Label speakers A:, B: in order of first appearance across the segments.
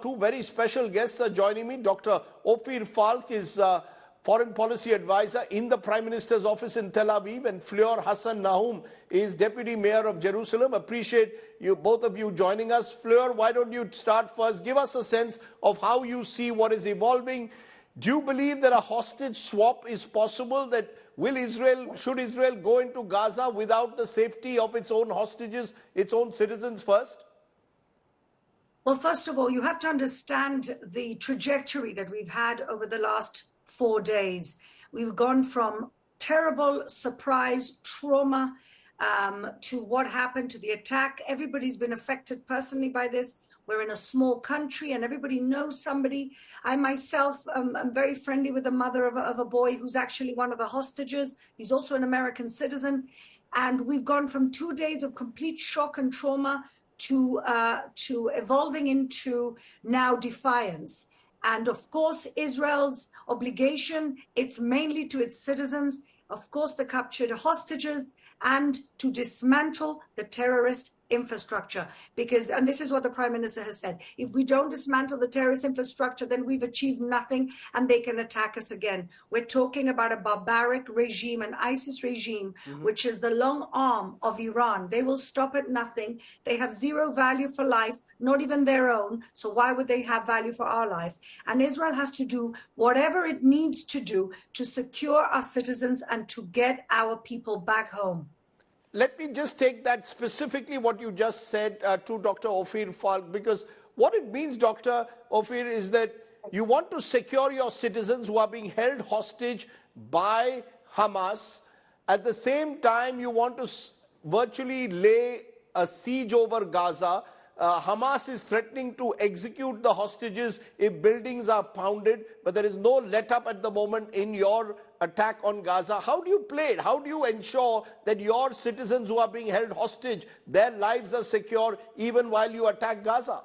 A: Two very special guests are joining me. Dr. Ophir Falk is Foreign Policy Advisor in the Prime Minister's office in Tel Aviv, and Fleur Hassan Nahum is Deputy Mayor of Jerusalem. Appreciate you, both of you, joining us. Fleur, why don't you start first? Give us a sense of how you see what is evolving. Do you believe that a hostage swap is possible? That should Israel go into Gaza without the safety of its own hostages, its own citizens first?
B: Well, first of all, you have to understand the trajectory that we've had over the last 4 days. We've gone from terrible surprise, trauma, to what happened to the attack. Everybody's been affected personally by this. We're in a small country and everybody knows somebody. I myself am very friendly with the mother of a boy who's actually one of the hostages. He's also an American citizen. And we've gone from 2 days of complete shock and trauma to evolving into now defiance. And of course, Israel's obligation, it's mainly to its citizens, of course, the captured hostages, and to dismantle the terrorist infrastructure. And this is what the Prime Minister has said, if we don't dismantle the terrorist infrastructure, then we've achieved nothing and they can attack us again. We're talking about a barbaric regime, an ISIS regime, which is the long arm of Iran. They will stop at nothing. They have zero value for life, not even their own. So why would they have value for our life? And Israel has to do whatever it needs to do to secure our citizens and to get our people back home.
A: Let me just take that specifically what you just said to Dr. Ophir Falk, because what it means, Dr. Ophir, is that you want to secure your citizens who are being held hostage by Hamas. At the same time, you want to virtually lay a siege over Gaza. Hamas is threatening to execute the hostages if buildings are pounded, but there is no let up at the moment in your attack on Gaza. How do you play it? How do you ensure that your citizens who are being held hostage, their lives are secure even while you attack Gaza?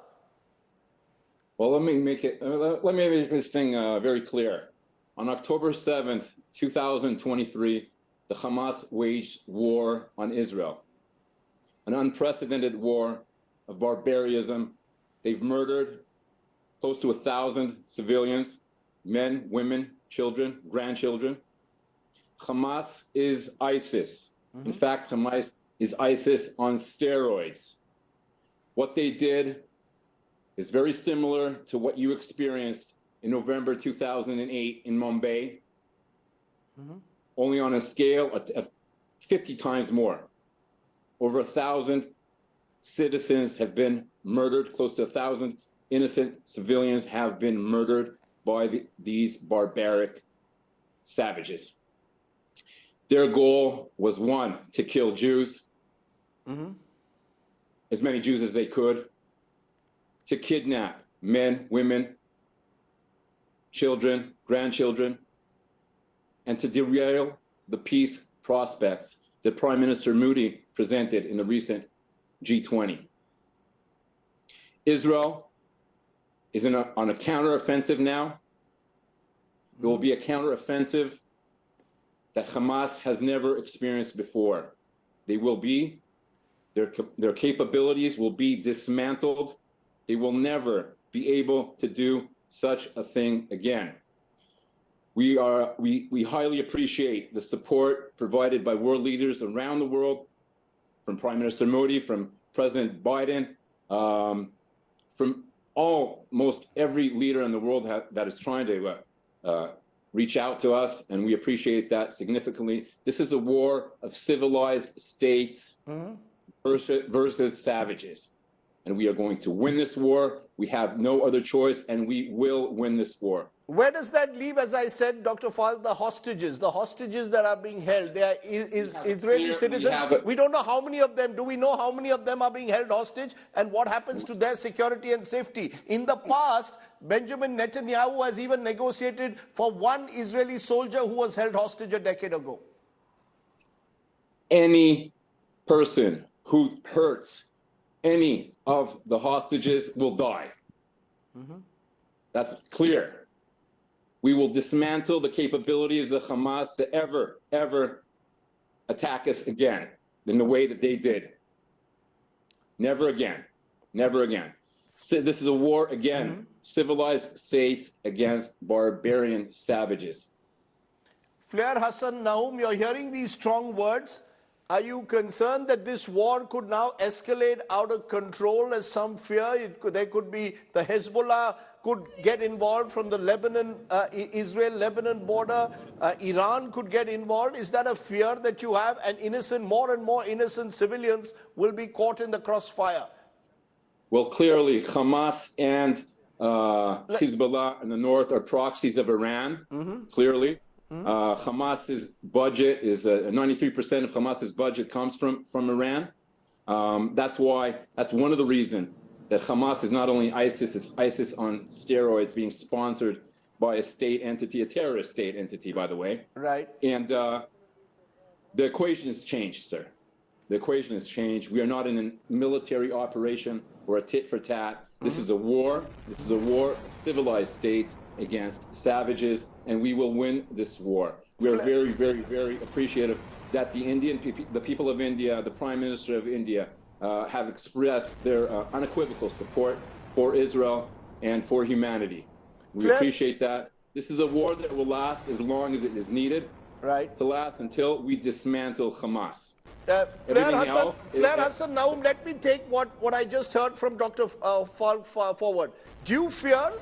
C: Well, let me make this thing very clear. On October 7th, 2023, the Hamas waged war on Israel, an unprecedented war of barbarism. They've murdered close to 1,000 civilians, men, women, children, grandchildren. Hamas is ISIS. In fact, Hamas is ISIS on steroids. What they did is very similar to what you experienced in November 2008 in Mumbai, only on a scale of 50 times more. Over 1,000 citizens have been murdered, close to 1,000 innocent civilians have been murdered by these barbaric savages. Their goal was, one, to kill Jews, as many Jews as they could, to kidnap men, women, children, grandchildren, and to derail the peace prospects that Prime Minister Modi presented in the recent G20. Israel is on a counteroffensive now. There will be a counteroffensive that Hamas has never experienced before. Their capabilities will be dismantled. They will never be able to do such a thing again. We highly appreciate the support provided by world leaders around the world, from Prime Minister Modi, from President Biden, from almost every leader in the world that is trying to reach out to us, and we appreciate that significantly. This is a war of civilized states versus savages, and we are going to win this war. We have no other choice, and we will win this war.
A: Where does that leave, as I said, Dr. Falk, the hostages that are being held? They are Israeli citizens. We don't know how many of them. Do we know how many of them are being held hostage, and what happens to their security and safety? In the past, Benjamin Netanyahu has even negotiated for one Israeli soldier who was held hostage a decade ago.
C: Any person who hurts any of the hostages will die. That's clear. We will dismantle the capabilities of Hamas to ever attack us again in the way that they did. Never again. Never again. This is a war, again, civilized states against barbarian savages.
A: Flair Hassan Naum, you're hearing these strong words. Are you concerned that this war could now escalate out of control as some fear? There could be the Hezbollah could get involved from the Lebanon, Israel-Lebanon border. Iran could get involved. Is that a fear that you have? And more and more innocent civilians will be caught in the crossfire.
C: Well, clearly, Hamas and Hezbollah in the north are proxies of Iran, clearly. Hamas's budget is 93% of Hamas's budget comes from Iran. That's one of the reasons that Hamas is not only ISIS, it's ISIS on steroids, being sponsored by a state entity, a terrorist state entity, by the way.
A: Right.
C: And the equation has changed, sir. The equation has changed. We are not in a military operation or a tit for tat. This is a war. This is a war of civilized states against savages, and we will win this war. We are very, very, very appreciative that the people of India, the Prime Minister of India, have expressed their unequivocal support for Israel and for humanity. We appreciate that. This is a war that will last as long as it is needed.
A: Right.
C: To last until we dismantle Hamas.
A: Flair Hassan, now let me take what I just heard from Dr. Falk forward. Do you fear,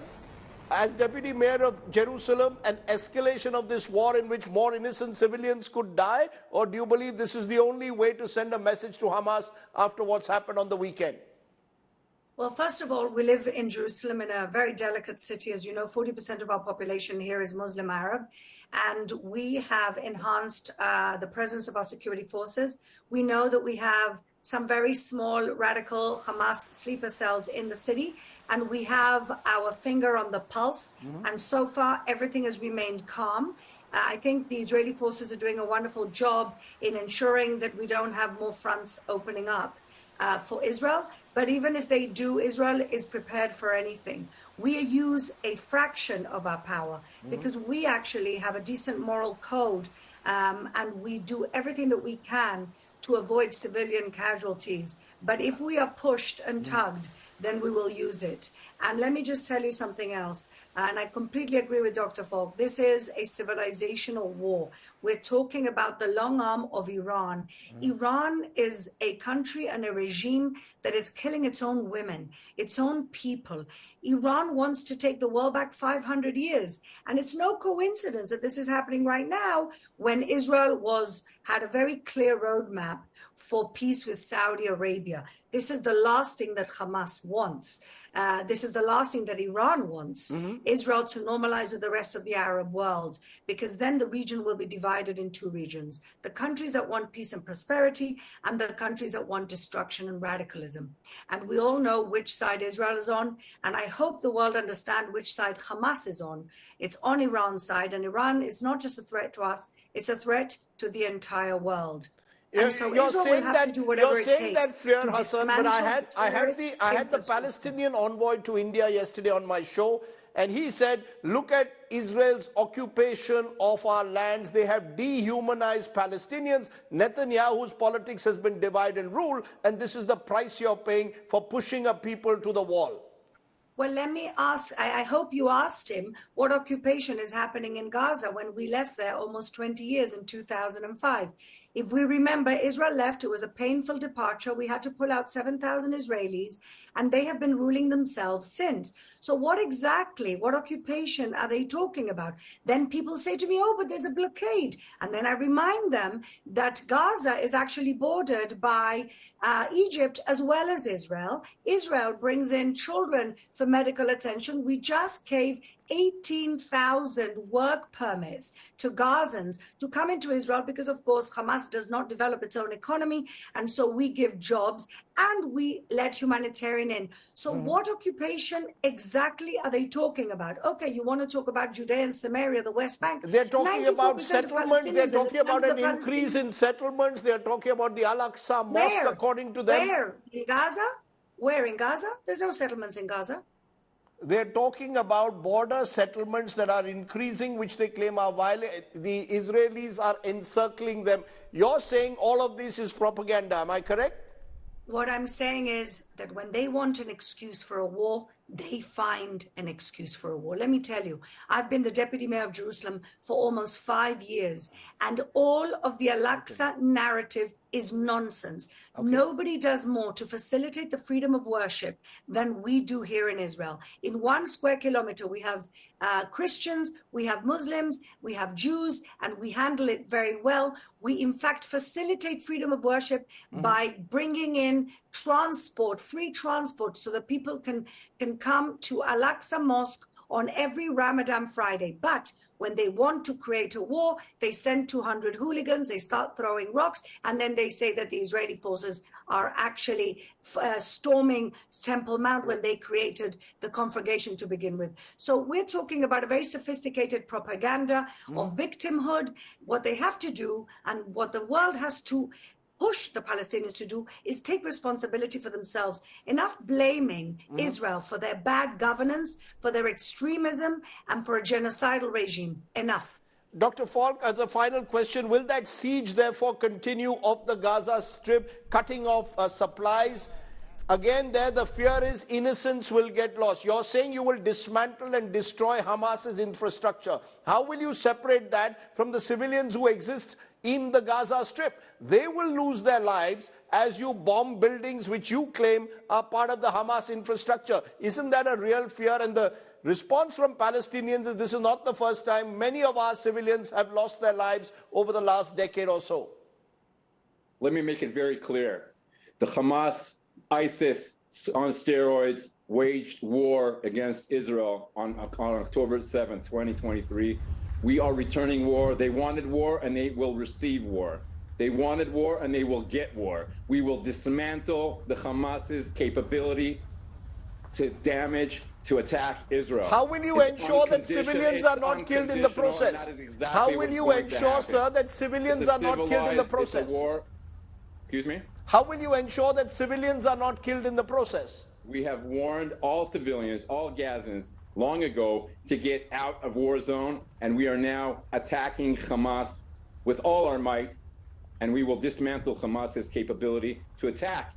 A: as Deputy Mayor of Jerusalem, an escalation of this war in which more innocent civilians could die? Or do you believe this is the only way to send a message to Hamas after what's happened on the weekend?
B: Well, first of all, we live in Jerusalem, in a very delicate city. As you know, 40% of our population here is Muslim Arab, and we have enhanced the presence of our security forces. We know that we have some very small radical Hamas sleeper cells in the city, and we have our finger on the pulse. And so far, everything has remained calm. I think the Israeli forces are doing a wonderful job in ensuring that we don't have more fronts opening up for Israel. But even if they do, Israel is prepared for anything. We use a fraction of our power because we actually have a decent moral code, and we do everything that we can to avoid civilian casualties. But if we are pushed and tugged, then we will use it. And let me just tell you something else. And I completely agree with Dr. Falk. This is a civilizational war. We're talking about the long arm of Iran. Iran is a country and a regime that is killing its own women, its own people. Iran wants to take the world back 500 years. And it's no coincidence that this is happening right now when Israel had a very clear roadmap for peace with Saudi Arabia. This is the last thing that Hamas wants. This is the last thing that Iran wants, Israel to normalize with the rest of the Arab world, because then the region will be divided in two regions, the countries that want peace and prosperity and the countries that want destruction and radicalism. And we all know which side Israel is on, and I hope the world understand which side Hamas is on. It's on Iran's side, and Iran is not just a threat to us, it's a threat to the entire world. And so
A: you're
B: Israel
A: saying
B: will have to do whatever it takes
A: that, Flair
B: to
A: Hassan, but I had the Palestinian envoy to India yesterday on my show, and he said, look at Israel's occupation of our lands. They have dehumanized Palestinians. Netanyahu's politics has been divide and rule, and this is the price you're paying for pushing a people to the wall.
B: Well, let me ask, I hope you asked him what occupation is happening in Gaza when we left there almost 20 years in 2005. If we remember, Israel left, it was a painful departure. We had to pull out 7,000 Israelis, and they have been ruling themselves since. So what occupation are they talking about? Then people say to me, oh, but there's a blockade. And then I remind them that Gaza is actually bordered by Egypt as well as Israel. Israel brings in children for medical attention. We just gave 18,000 work permits to Gazans to come into Israel because, of course, Hamas does not develop its own economy. And so we give jobs and we let humanitarian in. So what occupation exactly are they talking about? Okay, you want to talk about Judea and Samaria, the West Bank.
A: They're talking about settlements. They're talking about an increase in settlements. They're talking about the Al-Aqsa Mosque, according to them.
B: Where? In Gaza? Where in Gaza? There's no settlements in Gaza.
A: They're talking about border settlements that are increasing, which they claim are violent. The Israelis are encircling them. You're saying all of this is propaganda. Am I correct?
B: What I'm saying is that when they want an excuse for a war, they find an excuse for a war. Let me tell you, I've been the deputy mayor of Jerusalem for almost 5 years, and all of the Al-Aqsa narrative is nonsense. Okay. Nobody does more to facilitate the freedom of worship than we do here in Israel. In 1 square kilometer, we have Christians, we have Muslims, we have Jews, and we handle it very well. We, in fact, facilitate freedom of worship by bringing in transport, free transport, so that people can come to Al-Aqsa Mosque on every Ramadan Friday. But when they want to create a war, they send 200 hooligans, they start throwing rocks, and then they say that the Israeli forces are actually storming Temple Mount when they created the conflagration to begin with. So we're talking about a very sophisticated propaganda of victimhood. What they have to do, and what the world has to push the Palestinians to do, is take responsibility for themselves. Enough blaming Israel for their bad governance, for their extremism, and for a genocidal regime. Enough.
A: Dr. Falk, as a final question, will that siege therefore continue of the Gaza Strip, cutting off supplies? Again, there the fear is innocents will get lost. You're saying you will dismantle and destroy Hamas's infrastructure. How will you separate that from the civilians who exist in the Gaza Strip? They will lose their lives as you bomb buildings which you claim are part of the Hamas infrastructure. Isn't that a real fear? And the response from Palestinians is this is not the first time. Many of our civilians have lost their lives over the last decade or so.
C: Let me make it very clear. The Hamas, ISIS on steroids, waged war against Israel on October 7th, 2023. We are returning war. They wanted war, and they will receive war. They wanted war, and they will get war. We will dismantle the Hamas's capability to damage, to attack Israel.
A: How will you ensure that civilians are not killed in the process?
C: Exactly
A: how will you ensure, sir, that civilians are not killed in the process?
C: Excuse me?
A: How will you ensure that civilians are not killed in the process?
C: We have warned all civilians, all Gazans, long ago to get out of war zone, and we are now attacking Hamas with all our might, and we will dismantle Hamas's capability to attack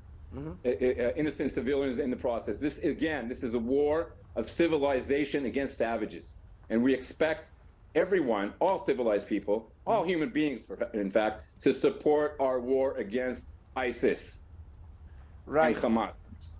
C: innocent civilians in the process. This is a war of civilization against savages, and we expect everyone, all civilized people, all human beings, in fact, to support our war against ISIS and Hamas.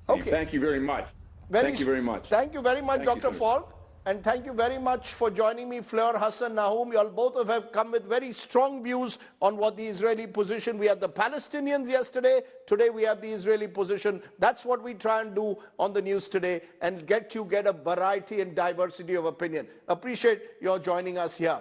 A: Okay.
C: Thank you very much. Thank you very much.
A: Thank you very much, Dr. Falk. And thank you very much for joining me, Fleur, Hassan, Nahum. You all both have come with very strong views on what the Israeli position. We had the Palestinians yesterday. Today we have the Israeli position. That's what we try and do on the news today, and get a variety and diversity of opinion. Appreciate your joining us here.